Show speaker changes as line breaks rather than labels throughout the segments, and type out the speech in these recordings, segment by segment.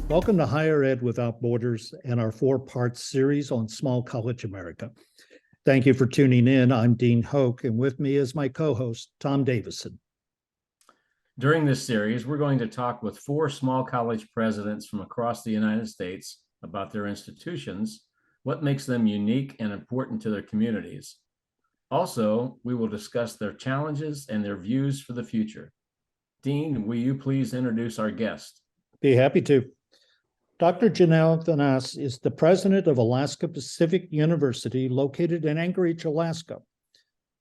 Welcome to Higher Ed Without Borders and our four-part series on Small College America. Thank you for tuning in. I'm Dean Hoke, and with me is my co-host, Tom Davisson.
During this series, we're going to talk with four small college presidents from across the United States about their institutions, what makes them unique and important to their communities. Also, we will discuss their challenges and their views for the future. Dean, will you please introduce our guest?
Be happy to. Dr. Janelle Vanasse is the president of Alaska Pacific University, located in Anchorage, Alaska.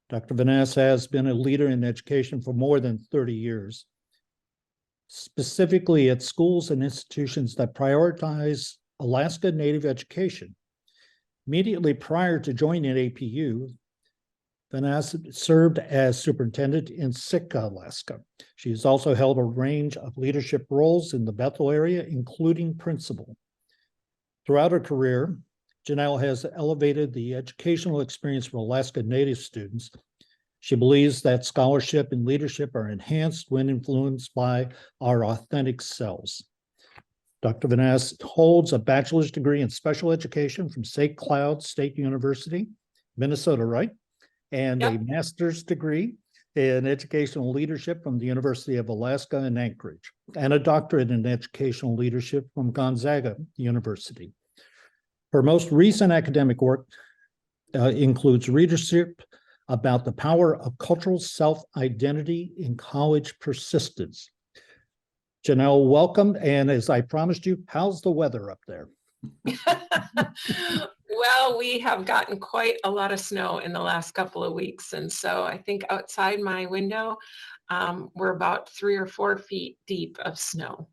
Dr. Vanasse has been a leader in education for more than 30 years, specifically at schools and institutions that prioritize Alaska Native education. Immediately prior to joining APU, Vanasse served as superintendent in Sitka, Alaska. She has also held a range of leadership roles in the Bethel area, including principal. Throughout her career, Janelle has elevated the educational experience for Alaska Native students. She believes that scholarship and leadership are enhanced when influenced by our authentic selves. Dr. Vanasse holds a bachelor's degree in special education from St. Cloud State University, Minnesota, right? And a master's degree in educational leadership from the University of Alaska in Anchorage, and a doctorate in educational leadership from Gonzaga University. Her most recent academic work includes readership about the power of cultural self-identity in college persistence. Janelle, welcome. And as I promised you, how's the weather up there?
Well, we have gotten quite a lot of snow in the last couple of weeks. And so I think outside my window, we're about 3 or 4 feet deep of snow.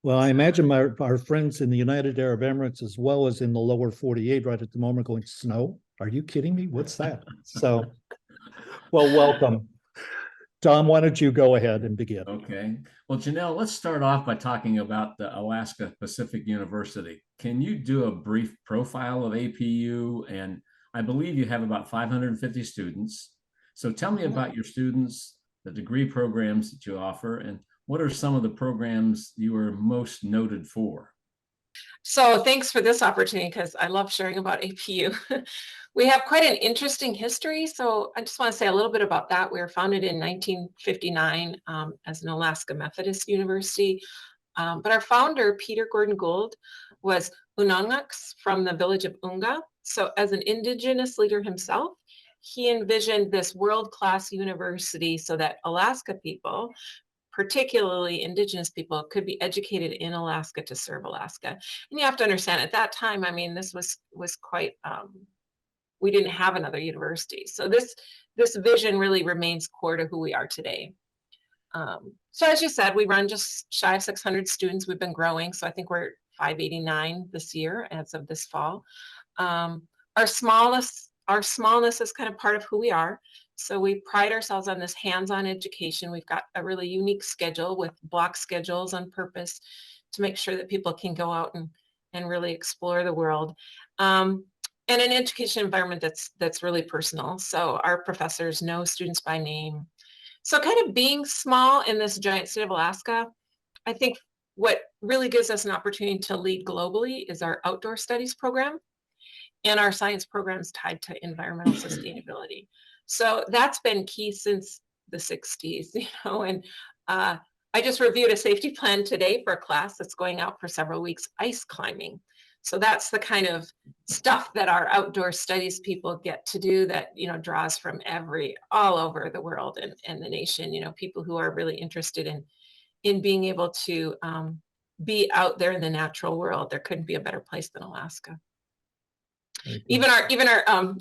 Well, I imagine our friends in the United Arab Emirates, as well as in the lower 48 right at the moment, are going, snow? Are you kidding me? What's that? So, well, welcome. Tom, why don't you go ahead and begin?
Okay. Well, Janelle, let's start off by talking about the Alaska Pacific University. Can you do a brief profile of APU? And I believe you have about 550 students. So tell me about your students, the degree programs that you offer, and what are some of the programs you are most noted for?
So thanks for this opportunity, because I love sharing about APU. We have quite an interesting history. So I just want to say a little bit about that. We were founded in 1959 as an Alaska Methodist University. But our founder, Peter Gordon Gould, was Unangaks from the village of Unga. So as an indigenous leader himself, he envisioned this world-class university so that Alaska people, particularly indigenous people, could be educated in Alaska to serve Alaska. And you have to understand, at that time, I mean, this was quite, we didn't have another university. So this vision really remains core to who we are today. So as you said, we run just shy of 600 students. We've been growing. So I think we're 589 this year as of this fall. Our smallness is kind of part of who we are. So we pride ourselves on this hands-on education. We've got a really unique schedule with block schedules on purpose to make sure that people can go out and really explore the world. And an education environment that's really personal. So our professors know students by name. So kind of being small in this giant state of Alaska, I think what really gives us an opportunity to lead globally is our outdoor studies program and our science programs tied to environmental sustainability. So that's been key since the 60s, and I just reviewed a safety plan today for a class that's going out for several weeks, ice climbing. So that's the kind of stuff that our outdoor studies people get to do that, draws from all over the world and the nation, people who are really interested in being able to be out there in the natural world. There couldn't be a better place than Alaska. Even our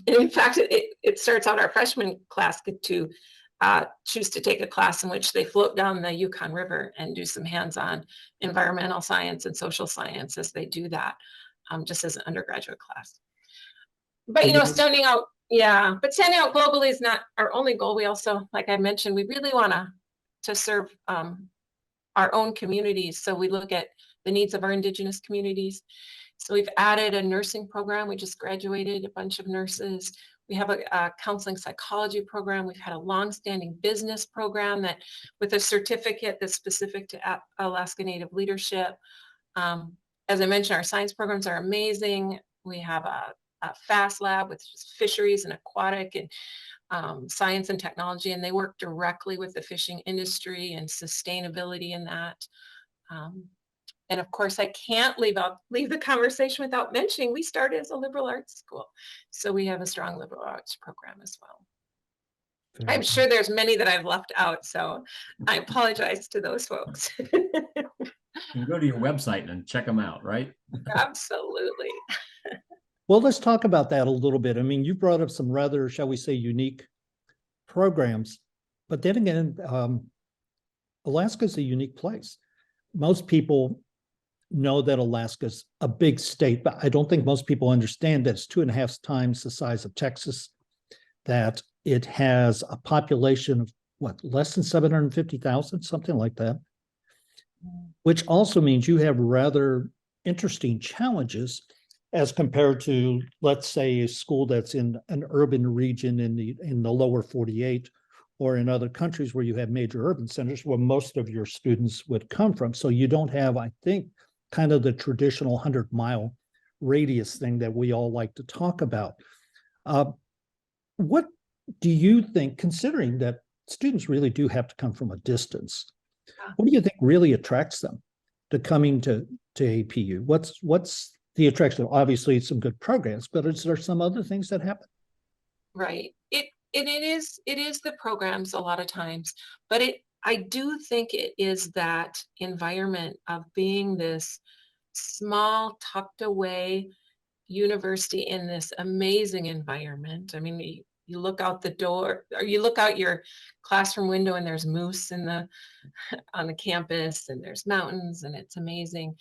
in fact, it starts out our freshman class get to choose to take a class in which they float down the Yukon River and do some hands-on environmental science and social science as they do that, just as an undergraduate class. But standing out globally is not our only goal. We also, like I mentioned, we really want to serve our own communities. So we look at the needs of our indigenous communities. So we've added a nursing program. We just graduated a bunch of nurses. We have a counseling psychology program. We've had a longstanding business program that with a certificate that's specific to Alaska Native leadership. As I mentioned, our science programs are amazing. We have a FAST lab with fisheries and aquatic and science and technology, and they work directly with the fishing industry and sustainability in that. And of course, I can't leave the conversation without mentioning we started as a liberal arts school. So we have a strong liberal arts program as well. I'm sure there's many that I've left out, so I apologize to those folks.
You can go to your website and check them out, right?
Absolutely.
Well, let's talk about that a little bit. I mean, you brought up some rather, shall we say, unique programs, but then again, Alaska's a unique place. Most people know that Alaska's a big state, but I don't think most people understand that it's 2.5 times the size of Texas, that it has a population of what, less than 750,000, something like that, which also means you have rather interesting challenges as compared to, let's say, a school that's in an urban region in the lower 48, or in other countries where you have major urban centers where most of your students would come from. So you don't have, I think, kind of the traditional 100-mile radius thing that we all like to talk about. What do you think, considering that students really do have to come from a distance, what do you think really attracts them to coming to APU? What's the attraction? Obviously, some good programs, but is there some other things that happen?
Right. It is the programs a lot of times, but I do think it is that environment of being this small, tucked away university in this amazing environment. I mean, you look out the door, or you look out your classroom window, and there's moose on the campus, and there's mountains, and it's amazing.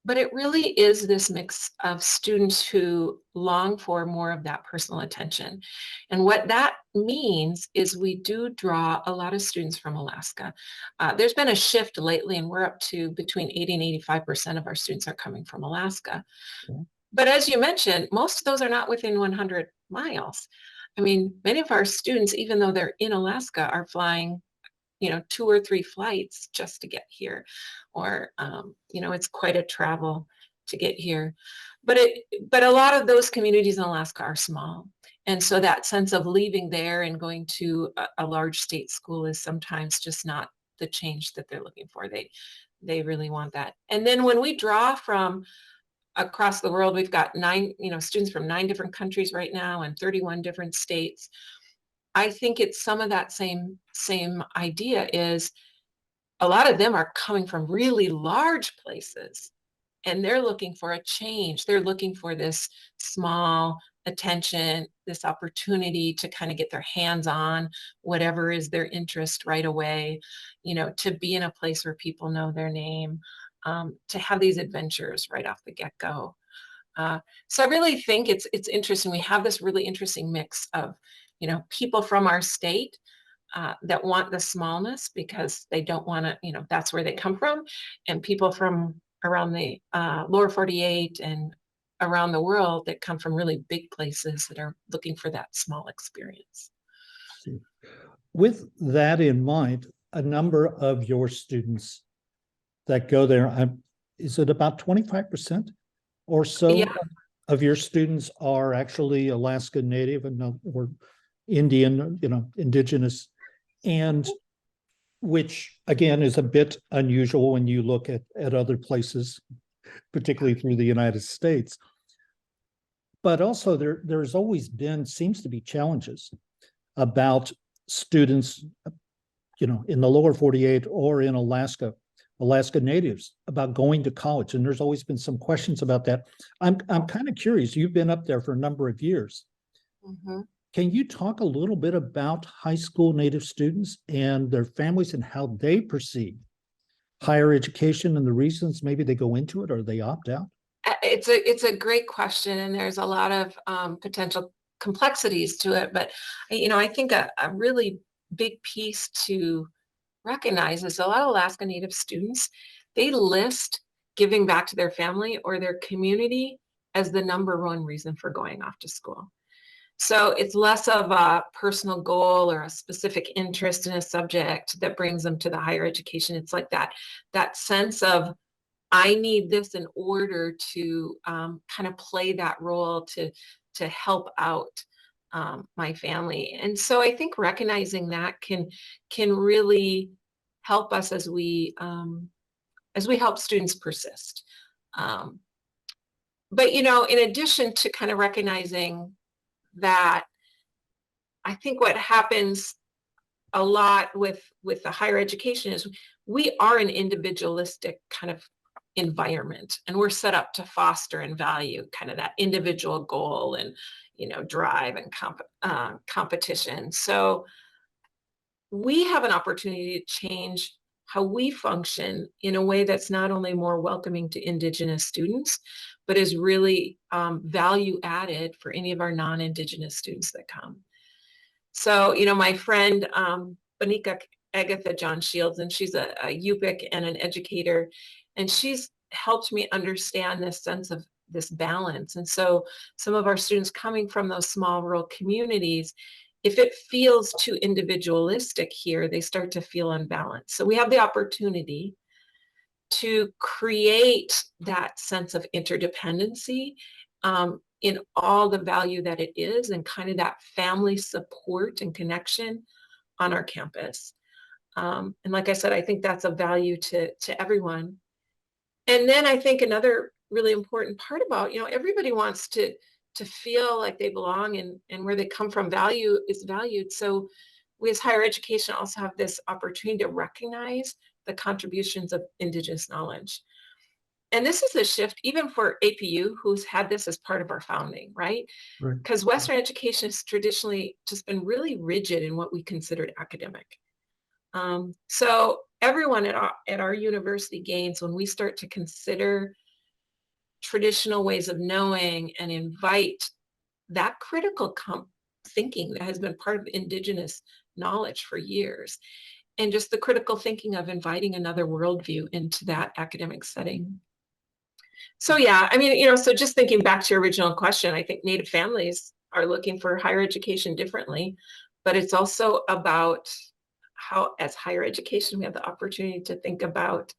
But it really is this mix of students who long for more of that personal attention. And what that means is we do draw a lot of students from Alaska. There's been a shift lately, and we're up to between 80 and 85% of our students are coming from Alaska.
Okay.
But as you mentioned, most of those are not within 100 miles. I mean, many of our students, even though they're in Alaska, are flying 2 or 3 flights just to get here, or it's quite a travel to get here. But a lot of those communities in Alaska are small, and so that sense of leaving there and going to a large state school is sometimes just not the change that they're looking for. They really want that. And then when we draw from across the world, we've got 9 students from 9 different countries right now and 31 different states. I think it's some of that same idea. Is a lot of them are coming from really large places, and they're looking for a change. They're looking for this small attention, this opportunity to kind of get their hands on whatever is their interest right away, to be in a place where people know their name, to have these adventures right off the get-go. So I really think it's interesting. We have this really interesting mix of people from our state that want the smallness because they don't want to, that's where they come from, and people from around the lower 48 and around the world that come from really big places that are looking for that small experience.
With that in mind, a number of your students that go there, is it about 25% or so of your students are actually Alaska Native or Indian, indigenous, and which again is a bit unusual when you look at other places, particularly through the United States. But also there's always been, seems to be, challenges about students, in the lower 48 or in Alaska natives about going to college. And there's always been some questions about that. I'm kind of curious. You've been up there for a number of years.
Mm-hmm.
Can you talk a little bit about high school Native students and their families and how they perceive higher education and the reasons maybe they go into it or they opt out?
It's a great question, and there's a lot of potential complexities to it. But I think a really big piece to recognize is a lot of Alaska Native students, they list giving back to their family or their community as the #1 reason for going off to school. So it's less of a personal goal or a specific interest in a subject that brings them to the higher education. It's like that sense of I need this in order to kind of play that role to help out my family. And so I think recognizing that can really help us as we help students persist. But you know, in addition to kind of recognizing that, I think what happens a lot with the higher education is we are an individualistic kind of environment, and we're set up to foster and value kind of that individual goal and, you know, drive and competition. So we have an opportunity to change how we function in a way that's not only more welcoming to Indigenous students, but is really value added for any of our non-Indigenous students that come. So, you know, my friend, Bonica Agatha John Shields, and she's a UPIC and an educator, and she's helped me understand this sense of this balance. And so some of our students coming from those small rural communities, if it feels too individualistic here, they start to feel unbalanced. So we have the opportunity to create that sense of interdependency in all the value that it is, and kind of that family support and connection on our campus. And like I said, I think that's a value to everyone. And then I think another really important part about, you know, everybody wants to feel like they belong, and where they come from value is valued. So we as higher education also have this opportunity to recognize the contributions of Indigenous knowledge. And this is a shift even for APU, who's had this as part of our founding, right?
Right.
Because Western education has traditionally just been really rigid in what we considered academic. So everyone at our university gains when we start to consider traditional ways of knowing and invite that critical thinking that has been part of Indigenous knowledge for years, and just the critical thinking of inviting another worldview into that academic setting. So yeah, I mean, you know, so just thinking back to your original question, I think Native families are looking for higher education differently, but it's also about how, as higher education, we have the opportunity to think about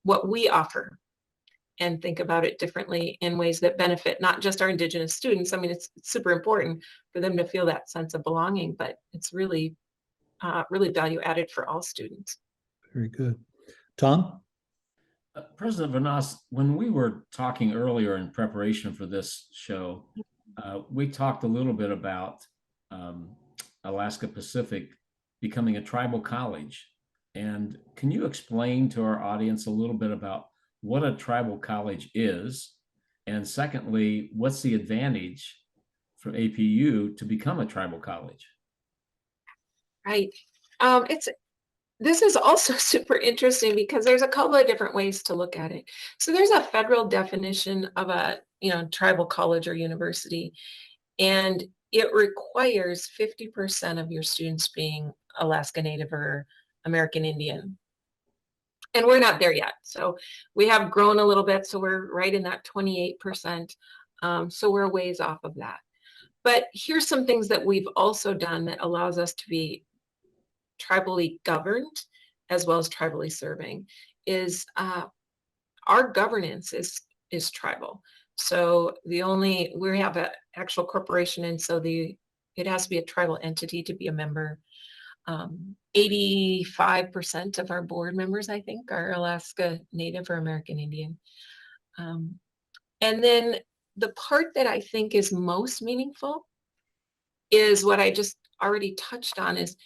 what we offer and think about it differently in ways that benefit not just our Indigenous students. I mean, it's super important for them to feel that sense of belonging, but it's really, really value added for all students.
Very good. Tom?
President Vanasse, when we were talking earlier in preparation for this show, we talked a little bit about Alaska Pacific becoming a tribal college. And can you explain to our audience a little bit about what a tribal college is? And secondly, what's the advantage for APU to become a tribal college?
Right. This is also super interesting because there's a couple of different ways to look at it. So there's a federal definition of a, you know, tribal college or university, and it requires 50% of your students being Alaska Native or American Indian. And we're not there yet. So we have grown a little bit. So we're right in that 28%. So we're a ways off of that. But here's some things that we've also done that allows us to be tribally governed as well as tribally serving. Is our governance is tribal. So we have an actual corporation, and so it has to be a tribal entity to be a member. 85% of our board members, I think, are Alaska Native or American Indian. And then the part that I think is most meaningful is what I just already touched on, is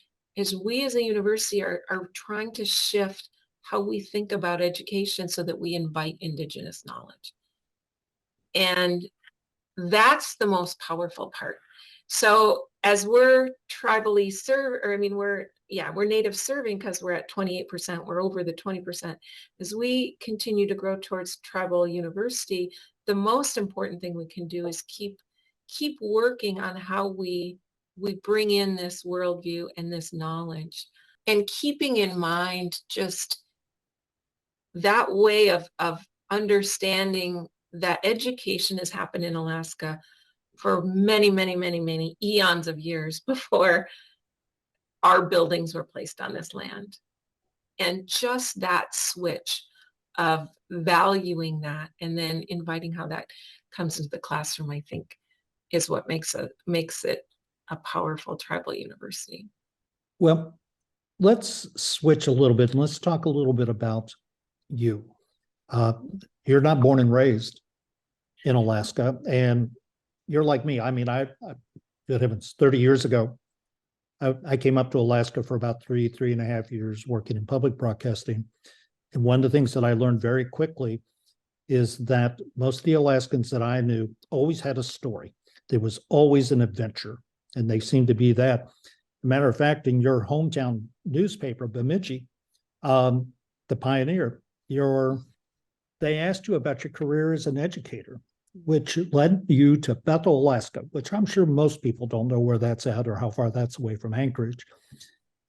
we as a university are trying to shift how we think about education so that we invite Indigenous knowledge. And that's the most powerful part. So as we're tribally we're Native serving because we're at 28%, we're over the 20%. As we continue to grow towards tribal university, the most important thing we can do is keep working on how we bring in this worldview and this knowledge, and keeping in mind just that way of understanding that education has happened in Alaska for many, many, many, many eons of years before our buildings were placed on this land. And just that switch of valuing that and then inviting how that comes into the classroom, I think, is what makes it a powerful tribal university.
Well, let's switch a little bit and let's talk a little bit about you. You're not born and raised in Alaska, and you're like me. I mean, good heavens, 30 years ago, I came up to Alaska for about 3.5 years working in public broadcasting. And one of the things that I learned very quickly is that most of the Alaskans that I knew always had a story. There was always an adventure, and they seemed to be that. Matter of fact, in your hometown newspaper, Bemidji, the Pioneer, they asked you about your career as an educator, which led you to Bethel, Alaska, which I'm sure most people don't know where that's at or how far that's away from Anchorage.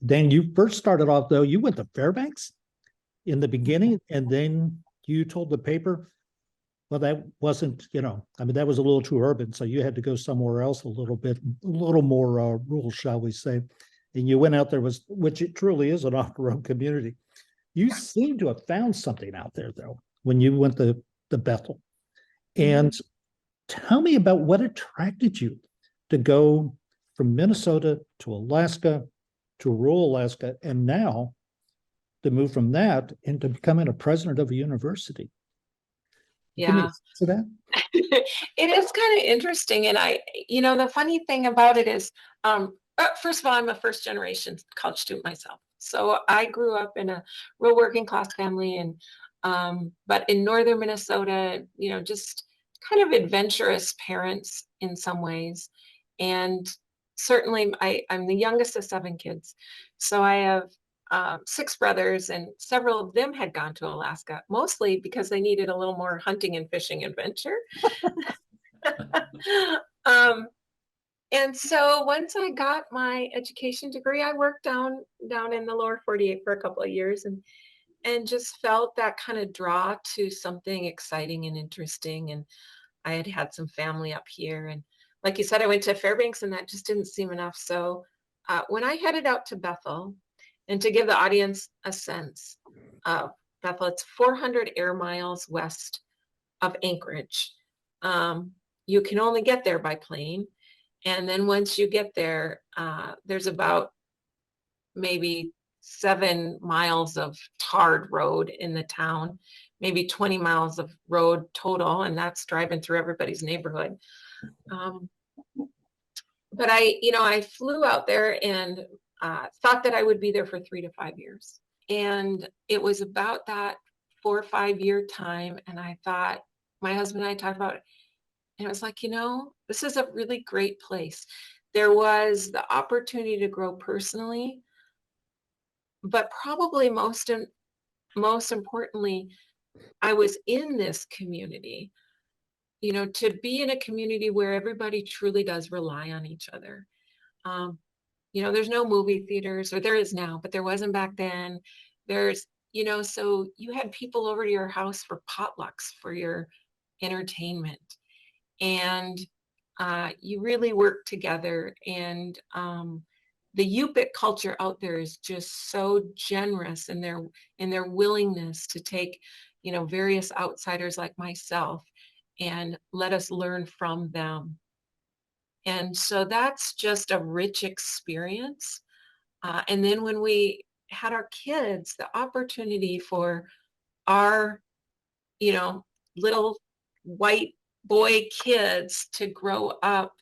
Then you first started off, though, you went to Fairbanks in the beginning, and then you told the paper, well, that wasn't, that was a little too urban, so you had to go somewhere else a little more rural, shall we say. And you went out there, which it truly is an off-road community. You seem to have found something out there, though, when you went to Bethel. And tell me about what attracted you to go from Minnesota to Alaska, to rural Alaska, and now to move from that into becoming a president of a university.
Yeah.
To that?
It is kind of interesting. And the funny thing about it is, first of all, I'm a first generation college student myself. So I grew up in a real working class family, and but in northern Minnesota, just kind of adventurous parents in some ways. And certainly I'm the youngest of 7 kids. So I have 6 brothers, and several of them had gone to Alaska, mostly because they needed a little more hunting and fishing adventure. And so once I got my education degree, I worked down in the lower 48 for a couple of years, and just felt that kind of draw to something exciting and interesting. And I had had some family up here, and like you said, I went to Fairbanks, and that just didn't seem enough. So when I headed out to Bethel, and to give the audience a sense of Bethel, it's 400 air miles west of Anchorage. You can only get there by plane. And then once you get there, there's about maybe 7 miles of tarred road in the town, maybe 20 miles of road total, and that's driving through everybody's neighborhood. But I flew out there and thought that I would be there for 3 to 5 years. And it was about that 4 or 5 year time. And I thought, my husband and I talked about it, and it was like, this is a really great place. There was the opportunity to grow personally, but probably most importantly, I was in this community, to be in a community where everybody truly does rely on each other. There's no movie theaters, or there is now, but there wasn't back then. There's, so you had people over to your house for potlucks, for your entertainment. And you really work together. And the Yupik culture out there is just so generous in their willingness to take, various outsiders like myself and let us learn from them. And so that's just a rich experience. And then when we had our kids, the opportunity for our, little white boy kids to grow up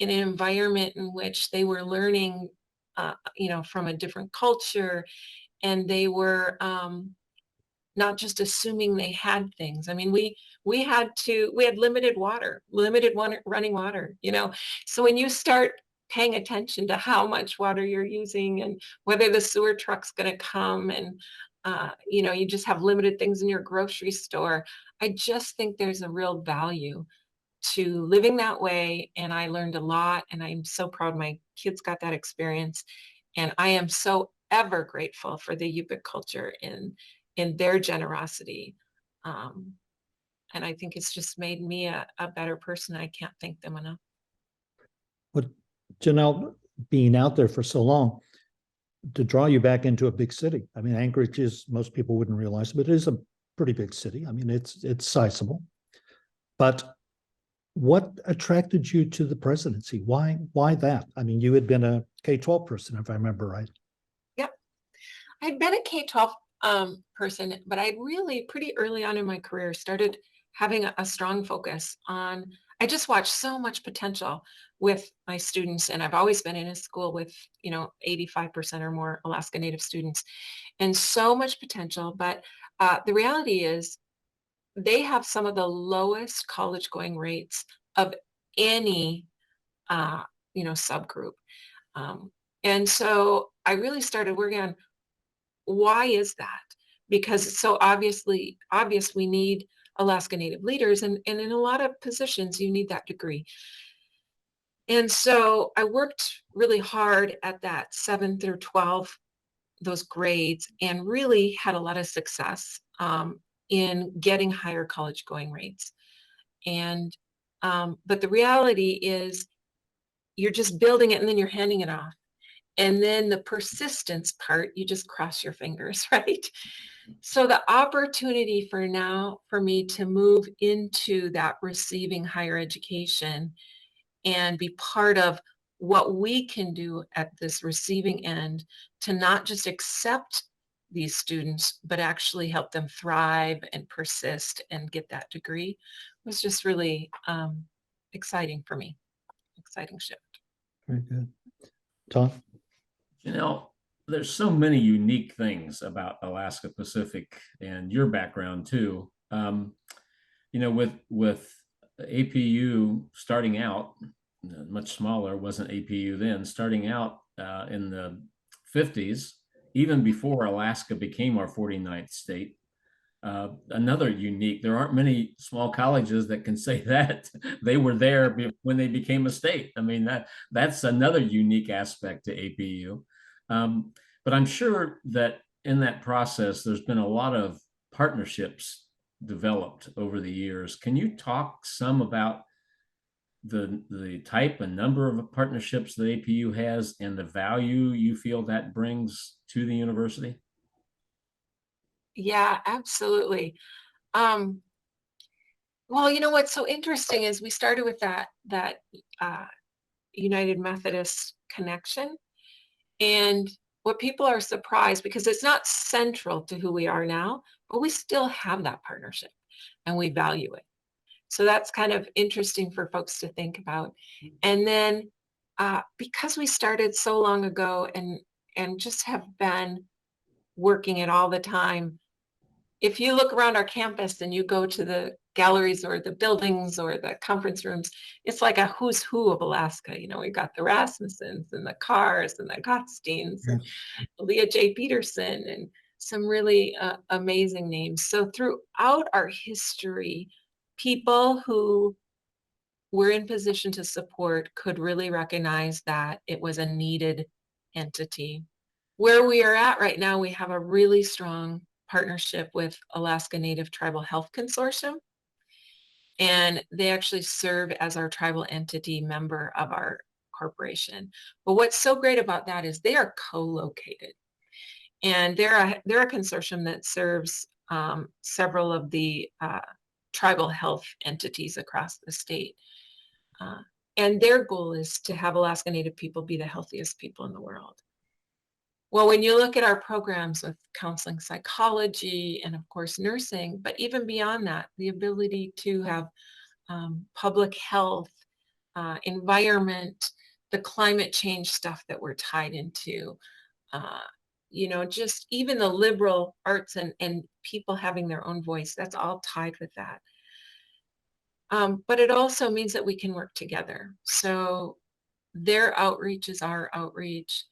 in an environment in which they were learning, from a different culture, and they were not just assuming they had things. I mean, we had limited running water, So when you start paying attention to how much water you're using and whether the sewer truck's going to come, and you just have limited things in your grocery store, I just think there's a real value to living that way. And I learned a lot, and I'm so proud my kids got that experience. And I am so ever grateful for the Yupik culture in their generosity. And I think it's just made me a better person. I can't thank them enough.
But Janelle, being out there for so long, to draw you back into a big city. I mean, Anchorage is, most people wouldn't realize, but it is a pretty big city. I mean, it's sizable. But what attracted you to the presidency? Why that? I mean, you had been a K-12 person, if I remember right.
Yep. I'd been a K-12 person, but I'd really pretty early on in my career started having a strong focus on, I just watched so much potential with my students. And I've always been in a school with, 85% or more Alaska Native students, and so much potential. But the reality is they have some of the lowest college going rates of any, uh, subgroup. Um, and so I really started working on, why is that? Because it's so obvious we need Alaska Native leaders, and in a lot of positions you need that degree. And so I worked really hard at that 7 through 12, those grades, and really had a lot of success in getting higher college going rates. And but the reality is you're just building it and then you're handing it off. And then the persistence part, you just cross your fingers, right? So the opportunity for now for me to move into that receiving higher education and be part of what we can do at this receiving end to not just accept these students, but actually help them thrive and persist and get that degree was just really exciting for me. Exciting shift.
Very good. Tom?
There's so many unique things about Alaska Pacific and your background too. With APU starting out much smaller, wasn't APU then, starting out in the 50s, even before Alaska became our 49th state. Another unique, there aren't many small colleges that can say that they were there when they became a state. I mean, that's another unique aspect to APU. But I'm sure that in that process, there's been a lot of partnerships developed over the years. Can you talk some about the type and number of partnerships that APU has and the value you feel that brings to the university?
Yeah, absolutely. Um, well, what's so interesting is we started with that uh, United Methodist connection, and what people are surprised, because it's not central to who we are now, but we still have that partnership and we value it. So that's kind of interesting for folks to think about. And then because we started so long ago and just have been working it all the time, if you look around our campus and you go to the galleries or the buildings or the conference rooms, it's like a who's who of Alaska. We've got the Rasmussens and the Carrs and the Gottsteins and Leah J. Peterson and some really amazing names. So throughout our history, people who were in position to support could really recognize that it was a needed entity. Where we are at right now, we have a really strong partnership with Alaska Native Tribal Health Consortium, and they actually serve as our tribal entity member of our corporation. But what's so great about that is they are co-located, and they're a consortium that serves several of the tribal health entities across the state. And their goal is to have Alaska Native people be the healthiest people in the world. Well, when you look at our programs with counseling psychology and of course nursing, but even beyond that, the ability to have public health, environment, the climate change stuff that we're tied into, just even the liberal arts and people having their own voice, that's all tied with that. But it also means that we can work together. So their outreach is our outreach.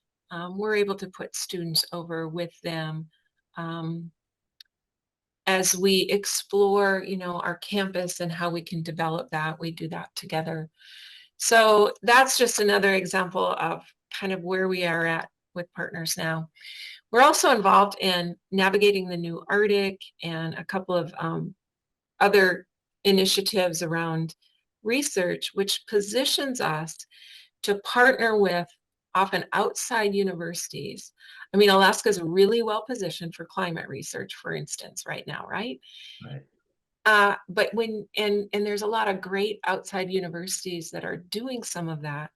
We're able to put students over with them as we explore, our campus and how we can develop that. We do that together. So that's just another example of kind of where we are at with partners now. We're also involved in navigating the new Arctic and a couple of other initiatives around research, which positions us to partner with often outside universities. I mean, Alaska is really well positioned for climate research, for instance, right now, right?
Right.
But and there's a lot of great outside universities that are doing some of that,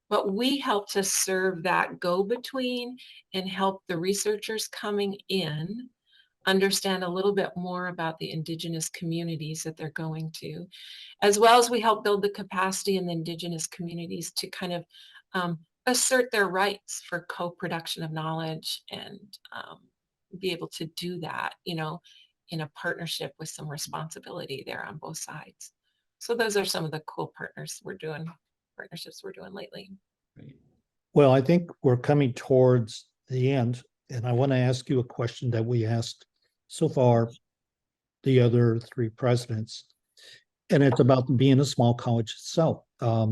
but we help to serve that go-between and help the researchers coming in understand a little bit more about the Indigenous communities that they're going to, as well as we help build the capacity in the Indigenous communities to kind of assert their rights for co-production of knowledge and be able to do that, in a partnership with some responsibility there on both sides. So those are some of the cool partnerships we're doing lately.
Great.
Well, I think we're coming towards the end, and I want to ask you a question that we asked so far the other three presidents, and it's about being a small college itself. I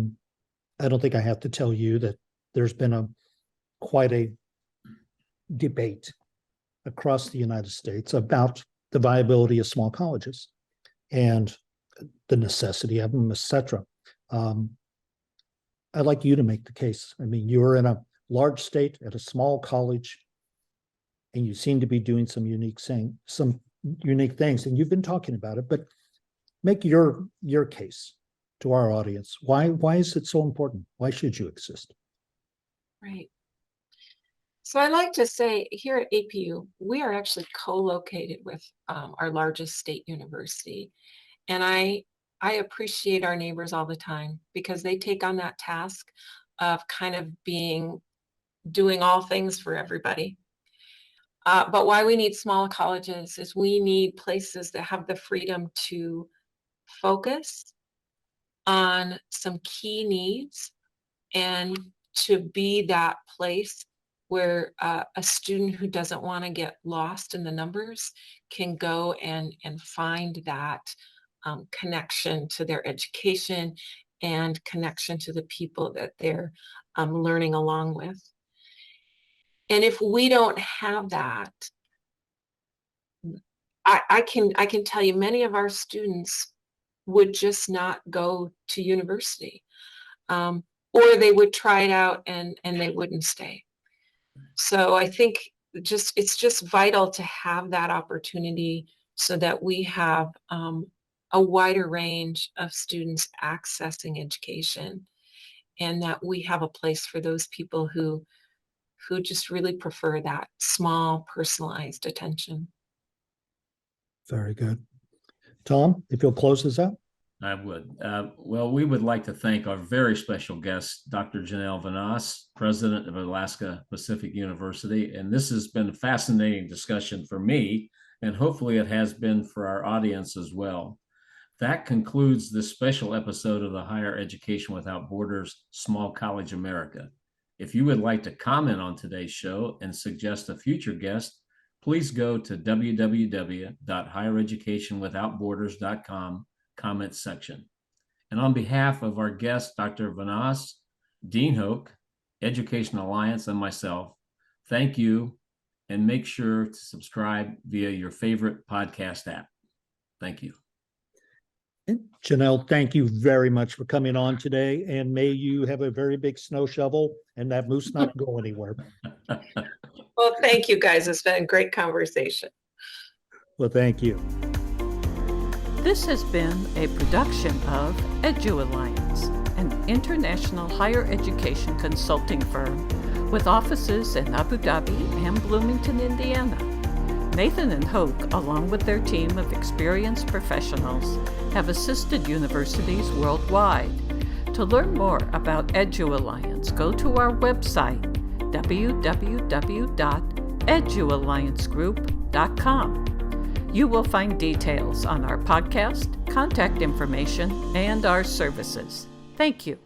don't think I have to tell you that there's been quite a debate across the United States about the viability of small colleges and the necessity of them, etc. I'd like you to make the case. I mean, you're in a large state at a small college, and you seem to be doing some unique things, and you've been talking about it. But make your case to our audience. Why is it so important? Why should you exist?
Right. So I like to say here at APU, we are actually co-located with our largest state university. And I appreciate our neighbors all the time because they take on that task of kind of doing all things for everybody. But why we need small colleges is we need places that have the freedom to focus on some key needs and to be that place where a student who doesn't want to get lost in the numbers can go and find that connection to their education and connection to the people that they're learning along with. And if we don't have that, I can tell you many of our students would just not go to university, or they would try it out and they wouldn't stay. So I think it's just vital to have that opportunity so that we have a wider range of students accessing education, and that we have a place for those people who just really prefer that small, personalized attention.
Very good. Tom, if you'll close this out.
I would. Well, we would like to thank our very special guest, Dr. Janelle Vanasse, president of Alaska Pacific University. And this has been a fascinating discussion for me, and hopefully it has been for our audience as well. That concludes this special episode of the Higher Education Without Borders Small College America. If you would like to comment on today's show and suggest a future guest, please go to www.highereducationwithoutborders.com comments section. And on behalf of our guest, Dr. Vanasse, Dean Hoke, Education Alliance, and myself, thank you, and make sure to subscribe via your favorite podcast app. Thank you.
And Janelle, thank you very much for coming on today, and may you have a very big snow shovel and that moose not go anywhere.
Well, thank you guys. It's been a great conversation.
Well, thank you.
This has been a production of Edu Alliance, an international higher education consulting firm with offices in Abu Dhabi and Bloomington, Indiana. Nathan and Hoke, along with their team of experienced professionals, have assisted universities worldwide. To learn more about Edu Alliance, go to our website, www.edualliancegroup.com. You will find details on our podcast, contact information, and our services. Thank you.